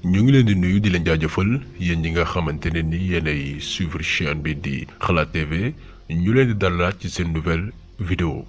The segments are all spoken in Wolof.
ñu ngi leen di nuyu di leen jaajëfal yéen ñi nga xamante ne ni yéenay suivre chaîne bi di Xalaat TV ñu leen di dalalaat ci seen nouvelle vidéo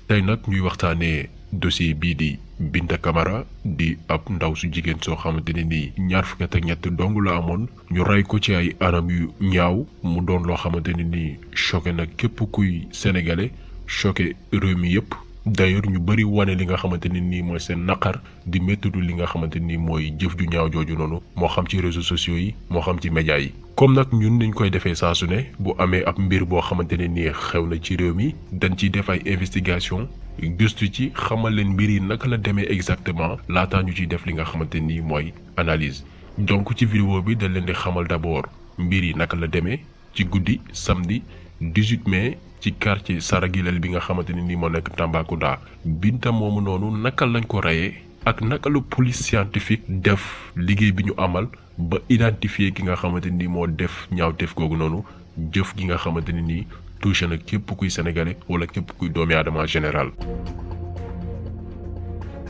tey nag ñuy waxtaanee dossier bii di Binta Camara di ab ndaw su jigéen soo xamante ne ni ñaar fukki at ak ñett dong la amoon ñu rey ko ci ay anam yu ñaaw mu doon loo xamante ne ni choqué na képp kuy sénégalais choqué réew mi yëpp. d'ailleurs ñu bëri wane li nga xamante ni nii mooy seen naqar di méttidu li nga xamante ni mooy jëf ju ñaaw jooju noonu moo xam ci réseaux sociaux yi moo xam ci médias yi. comme nag ñun dañ koy defee saa su ne bu amee ab mbir boo xamante ne nii xew na ci réew mi dañ ciy def ay investigation gëstu ci xamal leen mbir yi naka la demee exactement laataa ñu ciy def li nga xamante ni mooy analyse. donc ci vidéo bi dañ leen di xamal d'abord mbir yi naka la demee ci guddi samedi 18 mai. ci quartier Saragilel bi nga xamante ni moo nekk Tambacounda Binta moomu noonu naka lañ ko reyee ak naka la police scientifique def liggéey bi ñu amal ba identifier ki nga xamante ni moo def ñaawteef googu noonu jëf gi nga xamante ni nii touché na képp kuy sénégalais wala képp kuy doomi aadama général.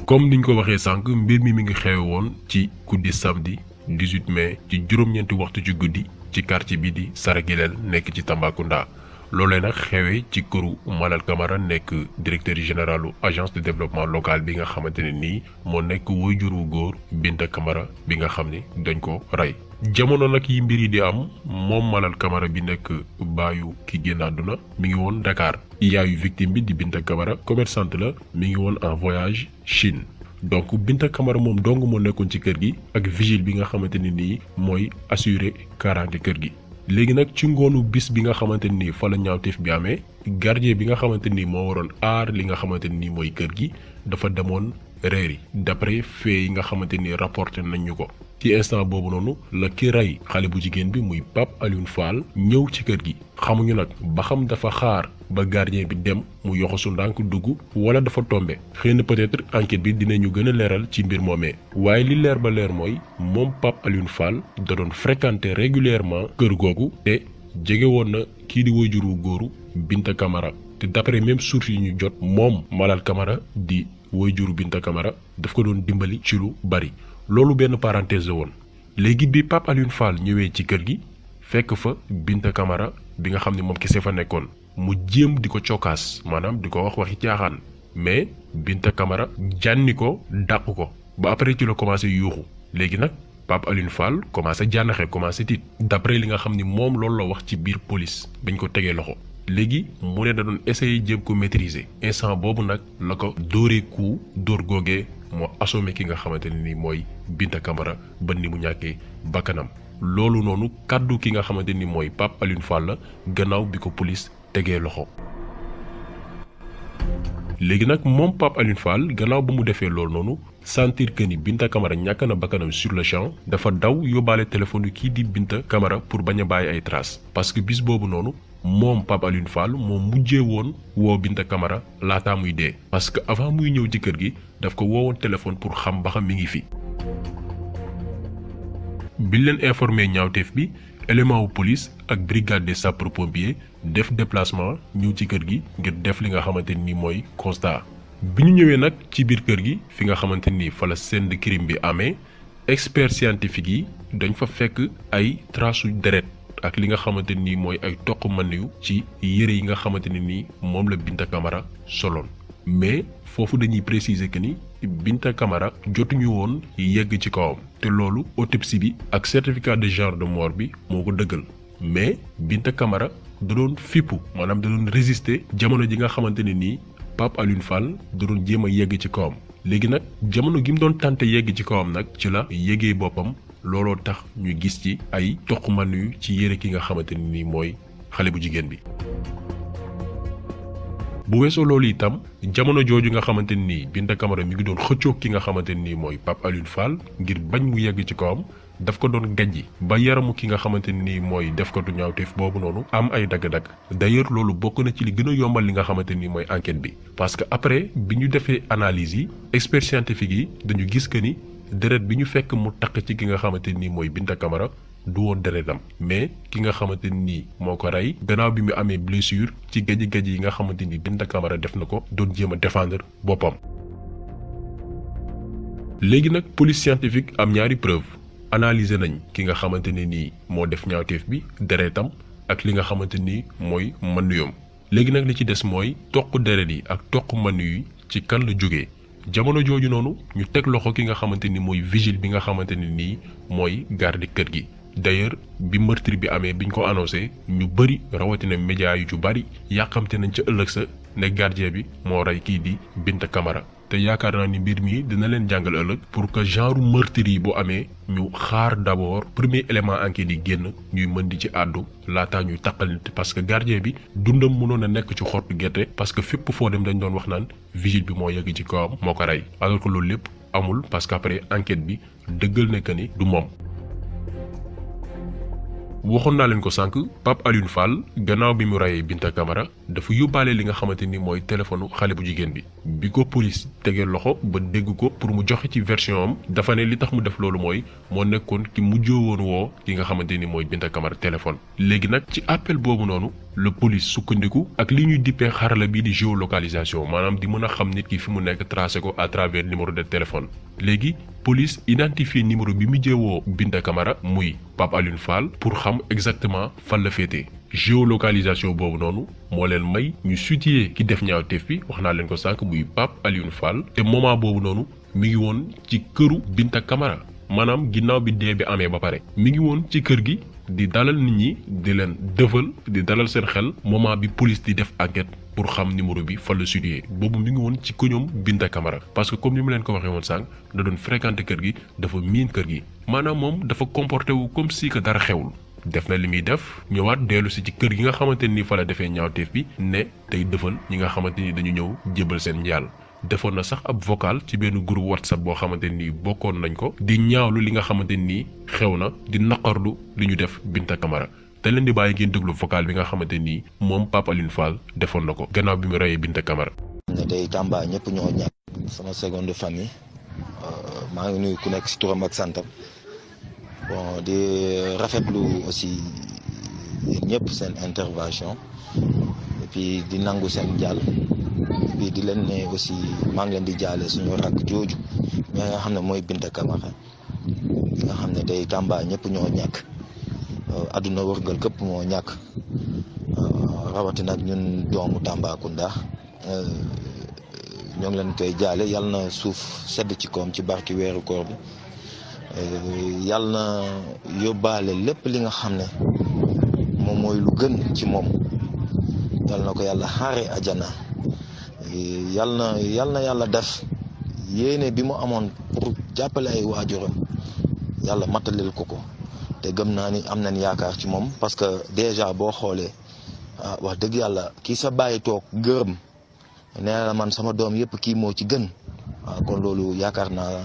comme niñ ko waxee sànq mbir mi ngi xewe woon ci guddi samedi 18 mai ci juróom-ñeenti waxtu ci guddi ci quartier bi di Saragilel nekk ci Tambacounda. loolee nag xewee ci këru Malal Camara nekk directeur généralu agence de développement local bi nga xamante ne nii moo nekk waajur wu góor Binta Camara bi nga xam ni dañ ko rey. jamono nag yi mbir yi di am moom Malal Camara bi nekk baayu ki génn àdduna mi ngi woon Dakar yaayu victime bi di Binta Camara commerçante la mi ngi woon en voyage Chine. donc Binta Camara moom dong moo nekkoon ci kër gi ak vigile bi nga xamante ne nii mooy assurer kaaraange kër gi. léegi nag ci ngoonu bis bi nga xamante ni fa la ñaawteef bi amee gardien bi nga xamante ni moo waroon aar li nga xamante ni mooy kër gi dafa demoon reer yi d'après fait yi nga xamante ni rapporté nañ ñu ko. ci instant boobu noonu la ki rey xale bu jigéen bi muy Pape Alioune Fall ñëw ci kër gi xamuñu nag ba xam dafa xaar ba gardien bi dem mu yoxosu ndànk dugg wala dafa tombé xëy na peut-être enquête bi dinañu gën a leeral ci mbir moomee waaye li leer ba leer mooy moom Pape Alioune Fall da doon fréquenter régulièrement kër googu te jege woon na kii di waajuru góoru Binta Camara te d'après même source yi ñu jot moom Malal Camara di waajuru Binta Camara daf ko doon dimbali ci lu bari. loolu benn parenthèse la woon léegi bi Pape Alioune Fall ñëwee ci kër gi fekk fa Binta Camara bi nga xam ne moom kese fa nekkoon mu jéem di ko cokkaas maanaam di ko wax waxi caaxaan mais Binta Camara jànni ko dàq ko ba après ci la commencé yuuxu léegi nag Pape Alioune Fall commencé jànnaxe commencé tiit d'après li nga xam ni moom loolu la wax ci biir police bañ ko tegee loxo léegi mu ne da doon essayer jéem ko maîtriser instant boobu nag la ko dóoree coup dóor googee moo assommé ki nga xamante ne ni mooy Binta Camara ba ni mu ñàkkee bakkanam loolu noonu kàddu ki nga xamante ni mooy Pape Alioune Fall la gannaaw bi ko police tegee loxo. léegi nag moom Pape Alioune Fall gannaaw ba mu defee loolu noonu sentir que ni Binta Camara ñàkk na bakkanam sur le champ dafa daw yóbbaale téléphone kii di Binta Camara pour bañ a bàyyi ay traces parce que bis boobu noonu. moom Pape Alioune Fall moom mujjee woon woo Binta Camara laataa muy dee parce que avant muy ñëw ci kër gi daf ko woowoon téléphone pour xam ba xam mi ngi fi. biñ leen informé ñaawteef bi élément wu police ak brigade des sapeurs-pompiers def déplacement ñëw ci kër gi ngir def li nga xamante ni mooy constat. bi ñu ñëwee nag ci biir kër gi fi nga xamante ni fa la scène de crime bi amee expert scientifique yi dañ fa fekk ay traces deret ak li nga xamante ni mooy ay toq maniyu ci yére yi nga xamante ne ni moom la Binta Camara soloon mais foofu dañuy préciser que ni Binta Camara jotuñu woon yegg ci kawam te loolu autopsie bi ak certificat de genre de mort bi moo ko dëggal mais Binta Camara da doon fippu maanaam da doon résister jamono ji nga xamante ne nii Pape Alioune Fall da doon jéem a yegg ci kawam léegi nag jamono gi mu doon tànte yegg ci kawam nag ci la yegee boppam. looloo tax ñu gis ci ay toq man yu ci yére ki nga xamante ni mooy xale bu jigéen bi. bu weesoo loolu itam jamono jooju nga xamante ni Binta Camara mi ngi doon xëccoog ki nga xamante ni mooy Pape Alioune Fall ngir bañ mu yegg ci kawam daf ko doon gajji ba yaramu ki nga xamante ni mooy defkatu ñaawteef boobu noonu am ay dagg-dagg. d'ailleurs loolu bokk na ci li gën a yombal li nga xamante ni mooy enquête bi parce que après bi ñu defee analyse yi experts scientifiques yi dañu gis que ni. deret bi ñu fekk mu taq ci ki nga xamante ni mooy Binta Camara du woon deretam mais ki nga xamante ni moo ko rey gannaaw bi mu amee blessure ci gaji-gaji yi nga xamante ni Binta Camara def na ko doon jéem a défendre boppam. léegi nag police scientifique am ñaari preuve analyser nañ ki nga xamante ne nii moo def ñaawteef bi deretam ak li nga xamante ni mooy mënuyam léegi nag li ci des mooy toq deret yi ak toq mënu yi ci kan la jógee jamono jooju noonu ñu teg loxo ki nga xamante ni mooy vigile bi nga xamante ne nii mooy garde kër gi. d'ailleurs bi meurtre bi amee biñ ko annoncé ñu bëri rawatina média yu ci bëri yàqamte nañ ca ëllëg sa ne gardien bi moo rey kii di Binta Camara te yaakaar naa ni mbir mi dina leen jàngal ëllëg pour que genre meurtre yi bu amee ñu xaar d'abord premier élément enquête yi génn ñuy mën di ci àddu laataa ñuy taqal nit parce que gardien bi dundam mënoon a nekk ci xottu gerte parce que fépp foo dem dañ doon wax naan vigile bi moo yegg ci kawam moo ko rey alors que loolu lépp amul parce que après enquête bi dëggal ne que ni du moom. waxoon naa leen ko sànq Pape Alioune Fall gannaaw bi mu rayee Binta Camara dafa yóbbaale li nga xamante ni mooy téléphone xale bu jigéen bi ko police tegee loxo ba dégg ko pour mu joxe ci version am dafa ne li tax mu def loolu mooy moo nekkoon ki mujjoo woon woo ki nga xamante ni mooy Binta Camara téléphone. léegi nag ci appel boobu noonu le police sukkandiku ak li ñuy dippee xarala bii di géolocalisation maanaam di mën a xam nit ki fi mu nekk tracé ko à travers numéro de téléphone léegi. police identifié numéro bi mu jéewoo Binta Camara muy Pape Alioune Fall pour xam exactement fan la féetee géolocalisation boobu noonu moo leen may ñu situer ki def ñaawteef bi wax naa leen ko sànq muy Pape Alioune Fall te moment boobu noonu mi ngi woon ci këru Binta Camara maanaam ginnaaw bi dee bi amee ba pare mi ngi woon ci kër gi di dalal nit ñi di leen dëfal di dalal seen xel moment bi police di def enquête pour xam numéro bi fan la situé boobu mi ngi woon ci koñoom Binta Camara parce que comme ni mu leen ko waxee woon sànq da doon fréquenter kër gi dafa miin kër gi maanaam moom dafa comporté wu comme si que dara xewul def na li muy def ñëwaat dellu si ci kër gi nga xamante ni fa la defee ñaawteef bi ne tey dëfal ñi nga xamante ni dañu ñëw jébal seen njaal defoon na sax ab vocal ci benn groupe WhatsApp boo xamante ni bokkoon nañ ko di ñaawlu li nga xamante ni xew na di naqarlu li ñu def Binta Camara te leen di bàyyi ngeen déglu vocal bi nga xamante ni moom Pape Alioune Fall defoon na ko gannaaw bi mu reyee Binta Camara. ne tey Tamba ñëpp ñoo ñàkk sama seconde famille maa ngi nuyu ku nekk si turam ak santam bon di rafetlu aussi yéen ñëpp seen intervention et puis di nangu seen jàll et puis di leen ne aussi maa ngi leen di jaale suñu rakk jooju ñi nga xam ne mooy Binta Camara bi nga xam ne tey Tamba ñëpp ñoo ñàkk. Aduna wërgal këpp moo ñàkk rawatina ak ñun doomu Tambacounda ñoo ngi leen koy jaale yàlla na suuf sedd ci koom ci barki weeru koor bi yàlla na yóbbaale lépp li nga xam ne moom mooy lu gën ci moom yàlla na ko yàlla xaare ajana yàlla na yàlla def yéene bi mu amoon pour jàppale ay waajuram yàlla matalil ko te gëm naa ni am nañ yaakaar ci moom parce que déjà boo xoolee wax dëgg yàlla kii sa bàyyi toog gërëm nee na man sama doom yëpp kii moo ci gën waaw kon loolu yaakaar naa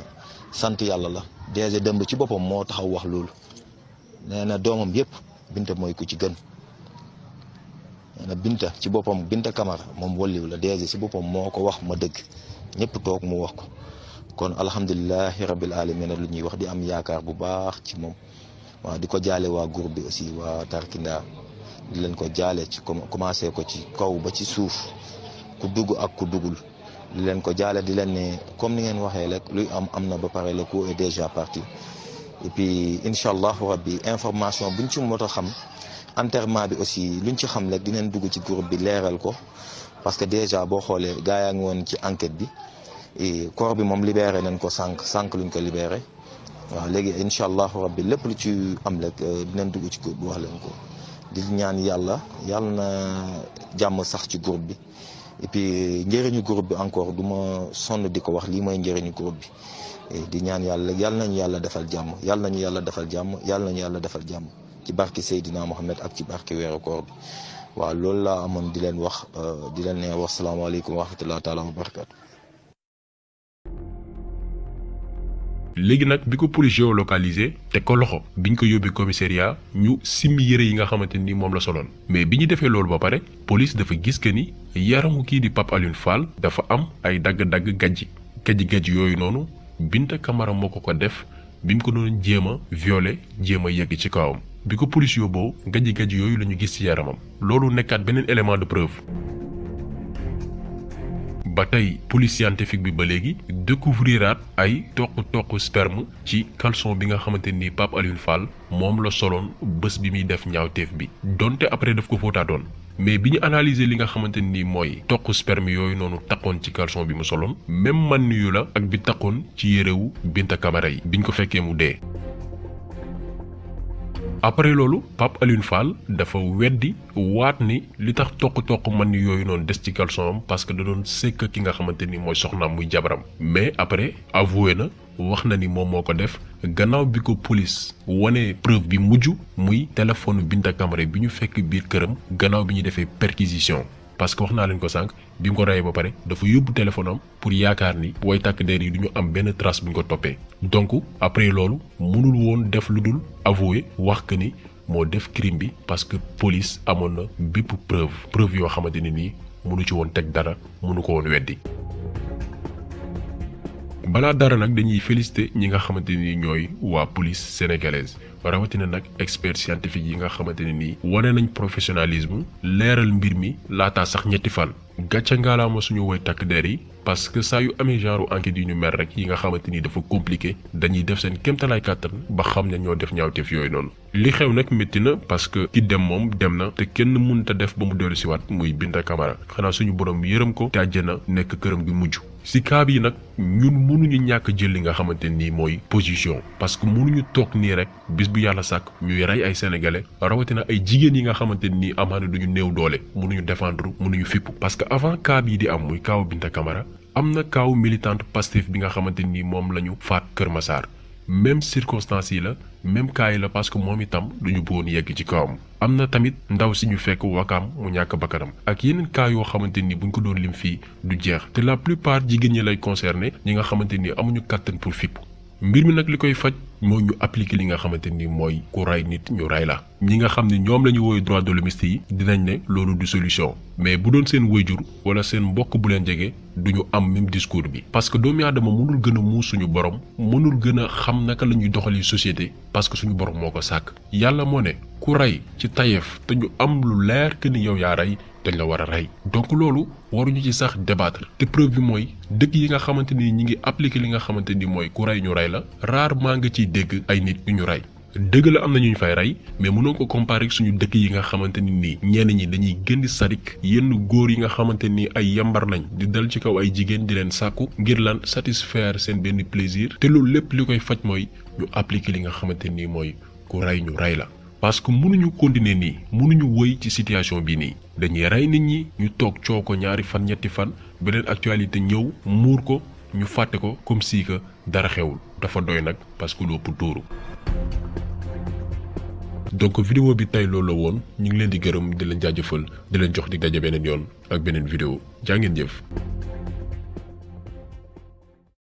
sant yàlla la déjà dëmb ci boppam moo taxaw wax loolu nee na doomam yëpp Binta mooy ku ci gën nee na Binta ci boppam Binta Camara moom walliw la déjà si boppam moo ko wax ma dëgg ñëpp toog mu wax ko kon alhamdulilahi rabbil alamin lu ñuy wax di am yaakaar bu baax ci moom. waaw di ko jaale waa groupe bi aussi waa Tarkinda di leen ko jaale ci commencé ko ci kaw ba ci suuf ku dugg ak ku duggul di leen ko jaale di leen ne comme ni ngeen waxee rek luy am na ba pare le coup est déjà parti et puis incha allahu rabbi information buñ ci mot a xam enterrement bi aussi luñ ci xam rek dinañ dugg ci groupe bi leeral ko parce que déjà boo xoolee gaa yaa ngi woon ci enquête bi et corps bi moom libéré nañ ko sànq luñ ko libéré. waaw léegi incha allahu rabbi lépp lu ci am rek dinañ dugg ci groupe bi wax leen ko di ñaan yàlla na jàmm sax ci groupe bi et puis njëriñu groupe bi encore du ma sonn di ko wax lii mooy njëriñu groupe bi di ñaan yàlla nañu yàlla defal jàmm yàlla nañu yàlla defal jàmm ci barki Seydina Mohamed ak ci barki weeru koor bi waaw loolu laa amoon di leen wax di leen ne wax salaamaaleykum wa rahmatullahi taala wa barakatu. léegi nag bi ko police géolocalisé te ko loxo biñ ko yóbbee commissariat ñu simmi yëre yi nga xamante ni moom la soloon mais bi ñu defee loolu ba pare police dafa gis que ni yaramu kii di Pape Alioune Fall dafa am ay dagg-dagg gajj yooyu noonu Binta Camara moo ko def bi mu ko doon jéem a violé jéem a yegg ci kawam bi ko police yóbboo gajj yooyu la ñu gis ci yaramam loolu nekkaat beneen élément de preuve. ba tey police scientifique bi ba léegi découvriraat ay toq sperme ci caleçon bi nga xamante ni Pape Alioune Fall moom la soloon bés bi muy def ñaawteef bi donte après daf ko fóotaatoon mais bi ñu analyser li nga xamante ni mooy toq sperme yooyu noonu taqoon ci caleçon bi mu soloon même man yu la ak bi taqoon ci yérewu Binta Camara yi biñ ko fekkee mu dee. après loolu Pape Alioune Fall dafa weddi waat ni li tax toq man yooyu noonu des ci caleçon am parce que da doon sekk ki nga xamante ni mooy soxnaam muy jabaram mais après avoué na wax na ni moom moo ko def gannaaw bi ko police wane preuve bi mujj muy téléphone Binta Camara bi ñu fekk biir këram gannaaw bi ñu defee perquisition parce que wax naa leen ko sànq bi mu ko reyee ba pare dafa yóbbu téléphone am pour yaakaar ni way takk der yi du ñu am benn trace bu ñu ko toppee donc après loolu mënul woon def lu dul avouer wax que ni moo def crime bi parce que police amoon na bépp preuve yoo xamante ne nii mënu ci woon teg dara mënu ko woon weddi. balaa dara nag dañuy féliciter ñi nga xamante ni ñooy waa police sénégalaise rawatina nag expert scientifique yi nga xamante ne nii wane nañ professionnalisme leeral mbir mi laataa sax ñetti fan. gàcce ngaalaama suñu woy takk der yi parce que saa yu amee genre enquête yu ñu mer rek yi nga xamante ni dafa compliqué dañuy def seen kéemtalaay kàttan ba xam ne ñoo def ñaawteef yooyu noonu. li xew nag métti na parce que ki dem moom dem na te kenn mënut a def ba mu dellu si waat muy Binta Camara xanaa suñu borom yërëm ko te àjjana nekk këram gi mujj. si cas yi nag ñun mënuñu ñàkk jël li nga xamante nii mooy position parce que mënuñu toog nii rek bis bu yàlla sàkk ñuy rey ay sénégalais rawatina ay jigéen yi nga xamante nii amaana duñu néew doole mënuñu défendre mënuñu fipp parce que avant cas yi di am muy kaaw Binta Camara am na kaaw militante Pastef bi nga xamante ni moom la ñu faat Kër Massar même circonstances yi la même cas yi la parce que moom itam duñu bëggoon yegg ci kawam. am na tamit ndaw si ñu fekk wakaam mu ñàkk bakkanam ak yeneen cas yoo xamante ni buñ ko doon lim fii du jeex te la plupart jigéen ñi lay concerné ñi nga xamante ni amuñu kàttan pour fipp mbir mi nag li koy faj mooy ñu appliquer li nga xamante ni mooy ku ray nit ñu ray la ñi nga xam ne ñoom la ñu woowee droit de l'hommiste yi dinañ ne loolu du solution mais bu doon seen wayjur wala seen mbokk bu leen jege du ñu am même discours bi parce que doomu aadama mënul gën a muus suñu borom mënul gën a xam naka la ñuy doxali société parce que suñu borom moo ko sàkk yàlla moo ne ku ray ci tayeef te ñu am lu leer que ni yow yaa ray dañ la war a rey donc loolu waruñu ci sax débattre te preuve bi mooy dëkk yi nga xamante ni ñi ngi appliquer li nga xamante ni mooy ku rey ñu rey la rarement nga ciy dégg ay nit yu ñu rey dëgg la am na ñu ñu fay rey mais mënoo ko comparer suñu dëkk yi nga xamante ni nii ñenn ñi dañuy gën di sadik yenn góor yi nga xamante ni ay yambar lañ di dal ci kaw ay jigéen di leen sàkku ngir lan satisfaire seen benn plaisir te loolu lépp li koy faj mooy ñu appliquer li nga xamante ni mooy ku rey ñu rey la parce que mënuñu continuer nii mënuñu wëy ci situation bi nii dañuy rey nit ñi ñu toog coow ko ñaari fan ñetti fan beneen actualité ñëw muur ko ñu fàtte ko comme si que dara xewul dafa doy nag parce que lu ëpp tuuru. donc vidéo bi tey loolu la woon ñu ngi leen di gërëm di leen jaajëfal di leen jox di daje beneen yoon ak beneen vidéo jaa ngeen jëf.